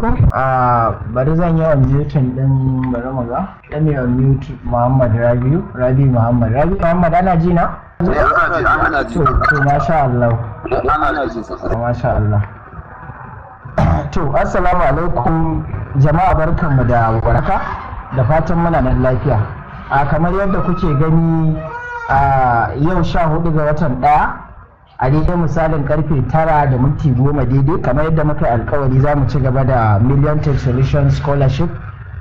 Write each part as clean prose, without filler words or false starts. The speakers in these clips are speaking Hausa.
alaikum. Bari zan yi unmuting din bari mu ga. Let me unmute Muhammad Rabi Muhammad ana ji na? Ana ji. To masha Allah. Ana ji. Masha Allah. To assalamu alaikum jama'a, barkanmu da warhaka da fatan muna nan lafiya. Kamar yadda kuke gani yau 14 ga watan 1 a daidai misalin karfe 9:10 daidai, kamar yadda muka yi alkawari za mu ci gaba da milliontechsolutions scholarship,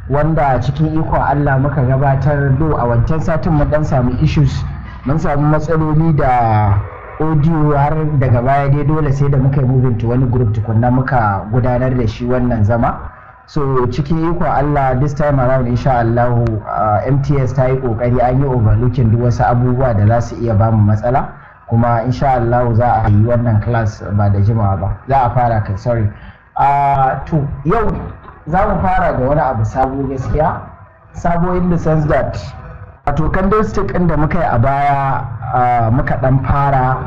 wanda cikin ikon Allah muka gabatar a wancan satin mun dan samu issues, mun samu matsaloli da audio har daga baya dai dole sai da muka yi moving to wani group tukunna muka gudanar da shi wannan zama. So cikin ikon Allah this time around insha Allah MTS ta yi kokari an yi overlooking duk wasu abubuwa da za su iya bamu matsala, kuma insha Allah za a yi wannan class ba da jimawa ba, za a fara kai sorry. To yau za mu fara da wani abu sabo, gaskiya sabo in the sense that wato candlestick ɗin da muka yi a baya muka dan fara,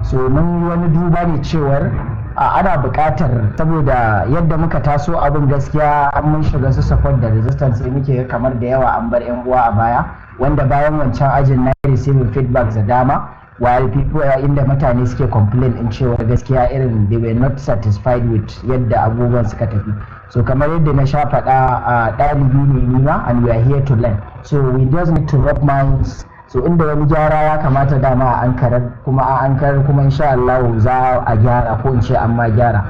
so mun yi wani duba ne cewar ana buƙatar, saboda yadda muka taso abin gaskiya an mun shiga su support da resistance sai muke kamar da yawa an bar yan uwa a baya, wanda bayan wancan ajin na receiving feedback da dama, while people inda mutane suke complain in cewa gaskiya irin they were not satisfied with yadda abubuwan suka tafi. So kamar yadda na sha faɗa ɗalibi ne nima and we are here to learn, so we just need to rub minds. So inda wani gyara ya kamata dama a ankarar kuma insha Allah za a gyara, ko in ce an ma gyara.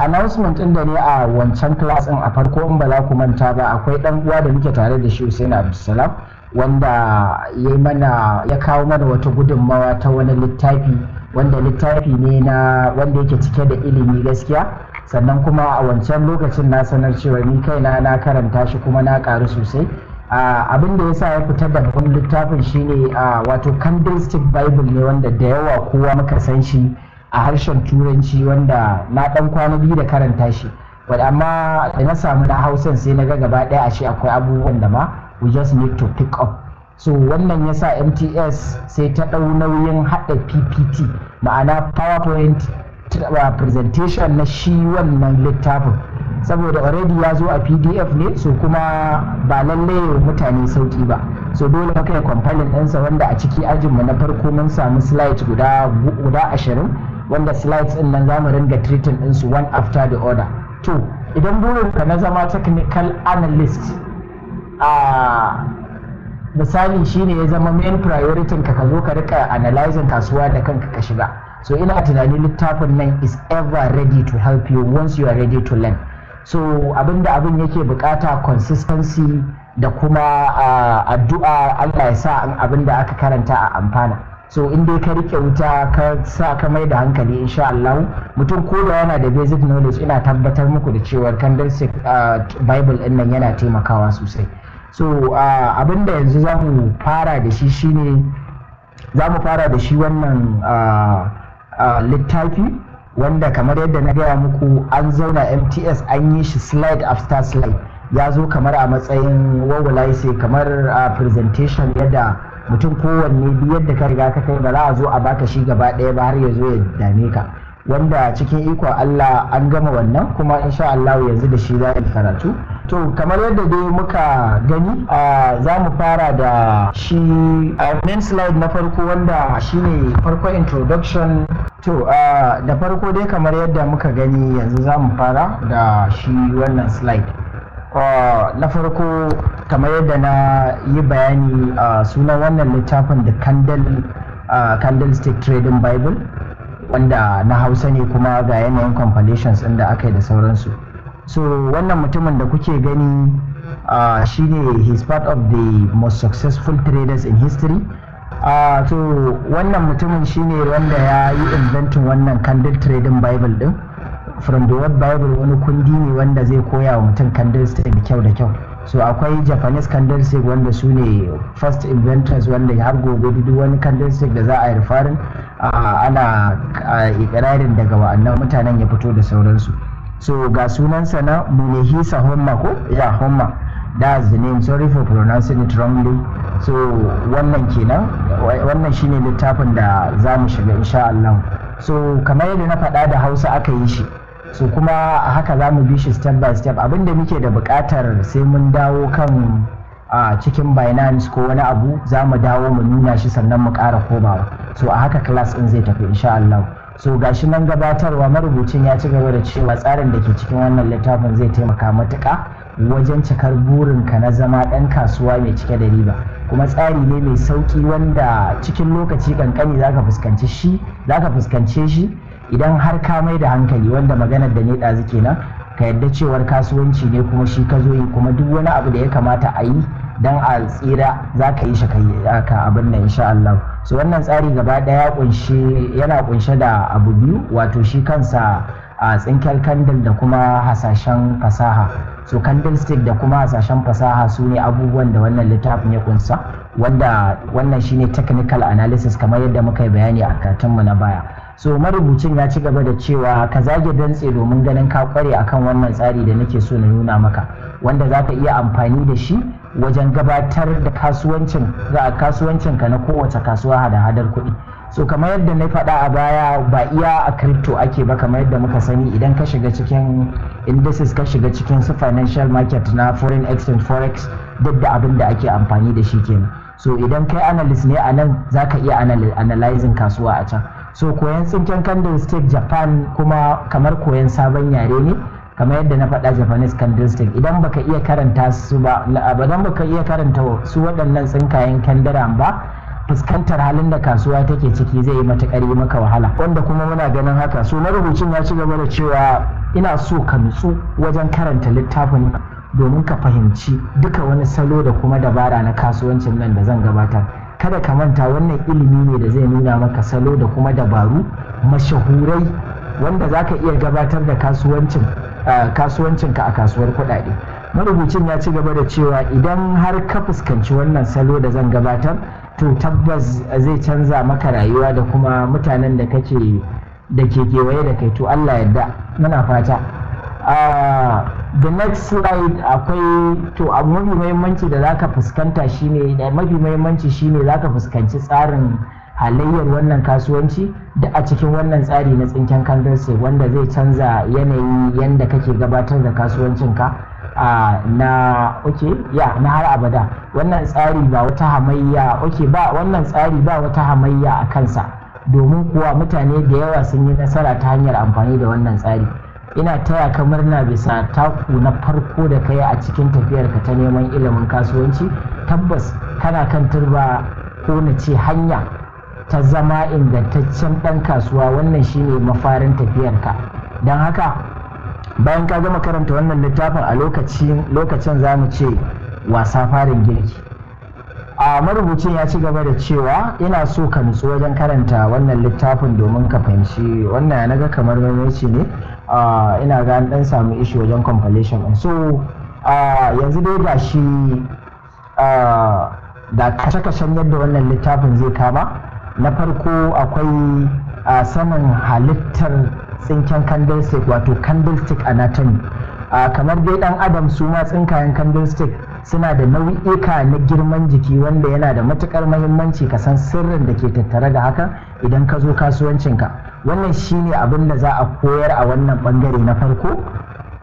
Announcement ɗin da ne a wancan class ɗin a farko in ba za ku manta ba, akwai ɗan uwa da muke tare da shi Hussein Abdulsalam, wanda ya kawo mana wata gudunmawa ta wani littafi, wanda littafi ne wanda yake cike da ilimi gaskiya, sannan kuma a wancan lokacin na sanar cewa ni kaina na karanta shi kuma na karu sosai. Abin da yasa ya fitar da wani littafin shine wato Candlestick Bible ne, wanda da yawa kowa muka san shi a harshen turanci, wanda na dan kwana biyu da karanta shi, amma da na samu na Hausan sai na ga gaba daya ashe akwai abubuwan da ma we just need to pick up. So wannan yasa MTS sai ta dau nauyin hada PPT, ma'ana PowerPoint presentation na shi wannan littafin, saboda already ya zo a PDF ne, so kuma ba lalle mutane sauki ba, so dole muka yi compiling ɗinsa, wanda a ciki ajinmu na farko mun samu slides guda 20, wanda slides ɗin nan za mu ringa treating ɗinsu one after the other. To idan burinka na zama technical analyst misali shine ya zama main priority ka zo ka rika analyzing kasuwa da kanka ka shiga, so ina tunanin littafin nan is ever ready to help you once you are ready to learn. So abin yake bukata consistency da kuma addu'a, Allah ya sa abinda aka karanta a amfana. So in dai ka rike wuta ka sa ka mai da hankali insha Allah mutum ko da yana da basic knowledge, ina tabbatar muku da cewa Candlestick Bible din nan yana taimakawa sosai. So abinda yanzu za mu fara da shi shine za mu fara da shi wannan littafi, wanda kamar yadda na gaya muku an zauna MTS an yi shi slide after slide, ya zo kamar a matsayin wawulai sai kamar presentation, yadda mutum kowanne duk yadda ka riga ka kai ba za a zo a baka shi gaba ɗaya ba har ya zo ya dame ka, wanda cikin ikon Allah an gama wannan kuma insha Allah yanzu da shi za a karatu. To kamar yadda dai muka gani za mu fara da shi main slide na farko, wanda shine farko introduction. To da farko dai kamar yadda muka gani yanzu za mu fara da shi wannan slide. Na farko kamar yadda na yi bayani sunan wannan littafin da Candlestick Trading Bible, wanda na Hausa ne kuma ga yanayin compilations ɗin da aka yi da sauransu. So wannan mutumin da kuke gani shine he's part of the most successful traders in history. So wannan mutumin shine wanda ya yi inventin wannan Candle Trading Bible din. From the word Bible wani kundi ne wanda zai koya wa mutum candlestick da kyau. So akwai Japanese candlestick wanda su ne first inventors, wanda har gobe duk wani candlestick da za a yi referring ana ikirarin daga wa'annan mutanen ya fito da sauransu. So ga sunansa na Munehisa Honma ko? Yeah, Honma. That's the name, sorry for pronouncing it wrongly. So wannan kenan, wannan shine littafin da za mu shiga insha Allah. So kamar yadda na faɗa da Hausa aka yi shi, so kuma haka za mu bi shi step by step. Abinda muke da buƙatar sai mun dawo kan cikin Binance ko wani abu za mu dawo mu nuna shi sannan mu ƙara komawa, so a haka class ɗin zai tafi insha Allah. So gashi nan gabatarwa, marubucin ya ci gaba da cewa tsarin da ke cikin wannan littafin zai taimaka matuƙa wajen cikar burinka na zama ɗan kasuwa mai cike da riba, kuma tsari ne mai sauƙi wanda cikin lokaci ƙanƙani zaka fuskance shi idan har ka mai da hankali, wanda maganar da ne ɗazu kenan, ka yadda cewar kasuwanci ne kuma shi ka zo yi, kuma duk wani abu da ya kamata a yi dan a tsira za ka yi shi ka abin nan insha Allah. So wannan tsari gaba ɗaya yana kunshe da abu biyu, wato shi kansa a tsinken candle da kuma hasashen fasaha. So candlestick da kuma hasashen fasaha su ne abubuwan da wannan littafin ya kunsa, wanda wannan shine technical analysis kamar yadda muka yi bayani a karatunmu na baya. So marubucin ya ci gaba da cewa ka zage dantse domin ganin ka kware akan wannan tsari da nake so na nuna maka, wanda za ka iya amfani da shi wajen gabatar da kasuwancinka na kowace kasuwa hada-hadar kuɗi. So kamar yadda na faɗa a baya, ba iya a crypto ake ba, kamar yadda muka sani idan ka shiga cikin indices, ka shiga cikin su financial market na foreign exchange forex, duk da abin da ake amfani da shi kenan. So idan kai analyst ne a nan za ka iya analyzing kasuwa a can. So koyan tsinken candlestick Japan kuma kamar koyan sabon yare ne, kamar yadda na faɗa Japanese candlestick. Idan baka iya karanta su waɗannan tsinkayen kandaran ba, fuskantar halin da kasuwa take ciki zai yi matuƙar yi maka wahala, wanda kuma muna ganin haka. So marubucin ya ci gaba da cewa ina so ka nutsu wajen karanta littafin domin ka fahimci duka wani salo da kuma dabara na kasuwancin nan da zan gabatar. Kada ka manta wannan ilimi ne da zai nuna maka salo da kuma dabaru mashahurai wanda za ka iya gabatar da kasuwancinka a kasuwar kuɗaɗe. Marubucin ya ci gaba da cewa idan har ka fuskanci wannan salo da zan gabatar, to tabbas zai canza maka rayuwa da kuma mutanen da ke kewaye da kai, to Allah yadda, muna fata. The next slide akwai abu mafi muhimmanci da zaka fuskanta shine zaka fuskanci tsarin halayyar wannan kasuwanci da a cikin wannan tsari na tsinken candlestick, wanda zai canza yanayi yanda kake gabatar da kasuwancinka na har abada. Wannan tsari ba wata hamayya a kansa, domin kuwa mutane da yawa sun yi nasara ta hanyar amfani da wannan tsari. Ina taya ka murna bisa taku na farko da kai a cikin tafiyarka ta neman ilimin kasuwanci. Tabbas kana kan turba, ko na ce hanya ta zama ingantaccen ɗan kasuwa. Wannan shine mafarin tafiyarka. Don haka bayan ka gama karanta wannan littafin, a lokacin za mu ce wasa farin girki. A marubucin ya ci gaba da cewa ina so ka nutsu wajen karanta wannan littafin domin ka fahimci wannan. Ya naga kamar maimaci ne, ina ga an dan samu ishi wajen compilation. So yanzu dai ga shi da kashe-kashen yadda wannan littafin zai kama. Na farko akwai sanin halittar tsinken candlestick, wato candlestick anatomy. Kamar dai dan adam, su ma tsinkayen candlestick suna da nau'ika na girman jiki, wanda yana da matukar muhimmanci ka san sirrin da ke tattare da hakan idan ka zo kasuwancinka. Wannan shine abin da za a koyar a wannan bangare na farko.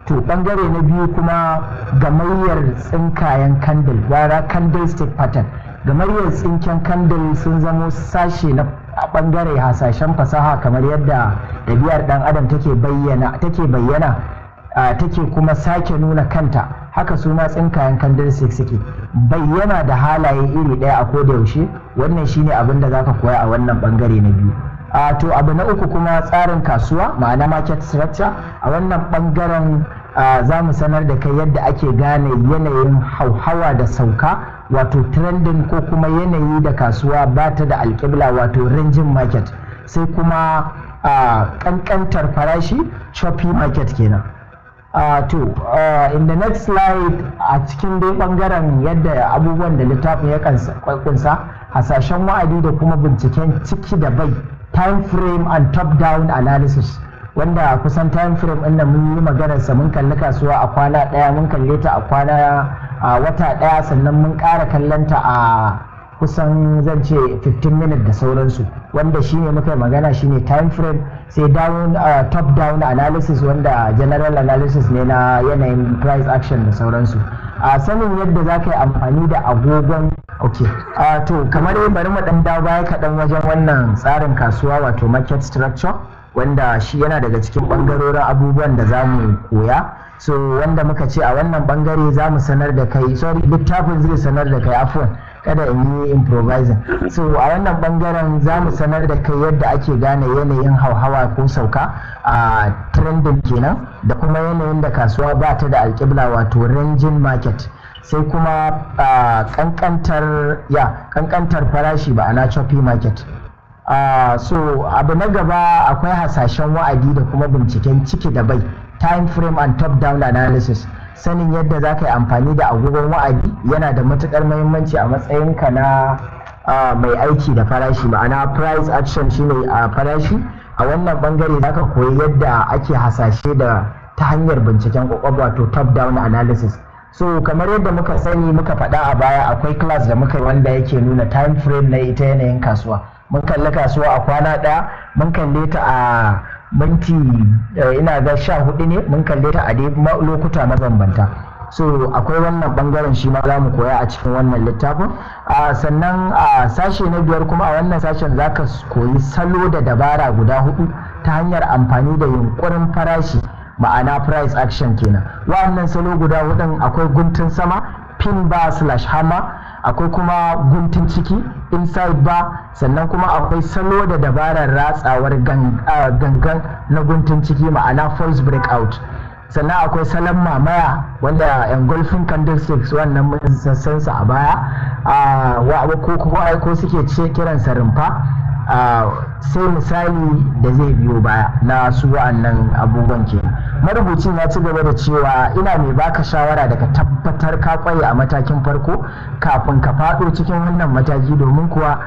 To bangare na biyu kuma gamayyar tsinkayen candle, wara candlestick pattern. Gamayyar tsinken candle sun zamo sashe na bangare hasashen fasaha, kamar yadda ɗabi'ar dan adam take bayyana take kuma sake nuna kanta. Haka su ma tsinkayen candlestick suke bayyana da halaye iri ɗaya a koda yaushe. Wannan shine abin da zaka koya a wannan bangare na biyu. To abu na uku kuma tsarin kasuwa, ma'ana market structure. A wannan bangaren za mu sanar da kai yadda ake gane yanayin hauhawa da sauka, wato trending, ko kuma yanayi da kasuwa ba ta da alƙibla, wato ranging market. Sai kuma ƙanƙantar farashi, choppy market kenan. In the next slide, a cikin dai bangaren yadda abubuwan da littafin ya kunsa, hasashen wa'adi da kuma binciken ciki da bai, time frame and top down analysis, wanda kusan time frame ɗin da mun yi maganarsa, mun kalli kasuwa a kwana ɗaya, mun kalle ta a wata ɗaya, sannan mun ƙara kallonta a kusan zan ce 15 minutes da sauransu, wanda shine muka magana shine time frame. sai top down analysis wanda general analysis ne na yanayin price action da sauransu. A sanin yadda za ka yi amfani da agogon to kamar bari mu dan dawo baya kaɗan wajen wannan tsarin kasuwa wato market structure, wanda shi yana daga cikin ɓangarorin abubuwan da za mu koya. So wanda muka ce a wannan ɓangare za mu sanar da kai, littafin zai sanar da kai, afwan kada in yi improvising. So a wannan ɓangaren za mu sanar da kai yadda ake gane yanayin hauhawa ko sauka a trending kenan, da kuma yanayin da kasuwa ba ta da alƙibla wato ranging market, sai kuma kankantar farashi ba ana choppy market. So abu na gaba akwai hasashen wa'adi da kuma binciken ciki da bai, time frame and top down analysis. Sanin yadda za ka yi amfani da agogon wa'adi yana da matukar muhimmanci a matsayinka na mai aiki da farashi, ma'ana price action shine a farashi. A wannan bangare za ka koyi yadda ake hasashe da ta hanyar binciken kwakwalwa wato top down analysis. So kamar yadda muka sani muka faɗa a baya, akwai class da muka yi wanda yake nuna time frame na ita yanayin kasuwa. Mun kalli kasuwa a kwana ɗaya, mun kalle ta a minti ina ga 14 ne, mun kalle ta a dai lokuta mabambanta. So akwai wannan bangaren shi ma za mu koya a cikin wannan littafin. Sannan a sashe na 5 kuma, a wannan sashen za ka koyi salo da dabara guda 4 ta hanyar amfani da yunkurin farashi, ma'ana price action kenan. Wa'annan salo guda 4 akwai guntun sama, pin bar / hammer, akwai kuma guntun ciki inside bar, sannan kuma akwai salo da dabarar ratsawar gangan na guntun ciki, ma'ana false breakout. Sannan akwai salon mamaya wanda engulfing candlesticks, wannan mun san sa a baya, ko suke kiransa rumfa. Sai misali da zai biyo baya na su wa'annan abubuwan ke. Marubucin ya ci gaba da cewa ina mai baka shawara da ka tabbatar ka kwaye a matakin farko kafin ka faɗo cikin wannan mataki, domin kuwa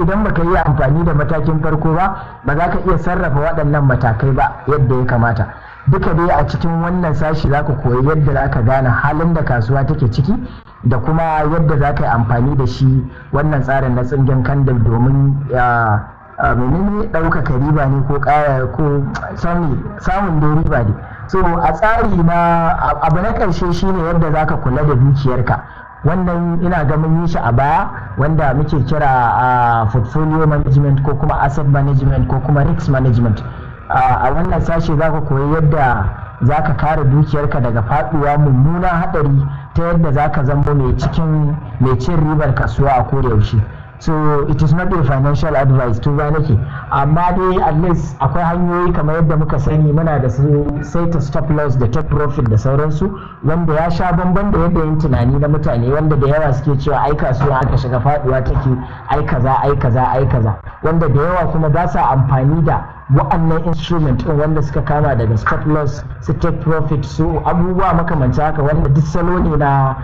idan baka yi amfani da matakin farko ba za ka iya sarrafa waɗannan matakai ba yadda ya kamata. Duka dai a cikin wannan sashi za ka koyi yadda za ka gane halin da kasuwa take ciki, da kuma yadda za ka yi amfani da shi wannan tsarin na tsingen kandil domin menene ɗaukaka riba ne ko samun da riba ne. So a tsari na abu na ƙarshe shine yadda za ka kula da dukiyarka. Wannan ina ga mun yi shi a baya, wanda muke kira portfolio management ko kuma asset management ko kuma risk management. A wannan sashe za ka koyi yadda za ka kare dukiyarka daga faduwa mummunan hadari ta yadda za ka zama mai cin ribar kasuwa a koda yaushe. So it is not a financial advice to ba nake, amma dai at least akwai hanyoyi kamar yadda muka sani muna da su saita stop loss da take profit da sauransu, wanda ya sha bamban da yadda yin tunani na mutane, wanda da yawa suke cewa ai kasuwa aka shiga faduwa take ai kaza, wanda da yawa kuma ba sa amfani da wa'annan instrument din wanda suka kama daga stop loss, su take profit, su abubuwa makamanci haka, wanda duk salo ne na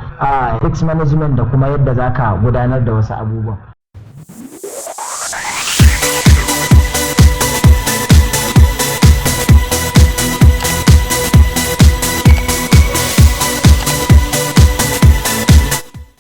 risk management da kuma yadda zaka gudanar da wasu abubuwa.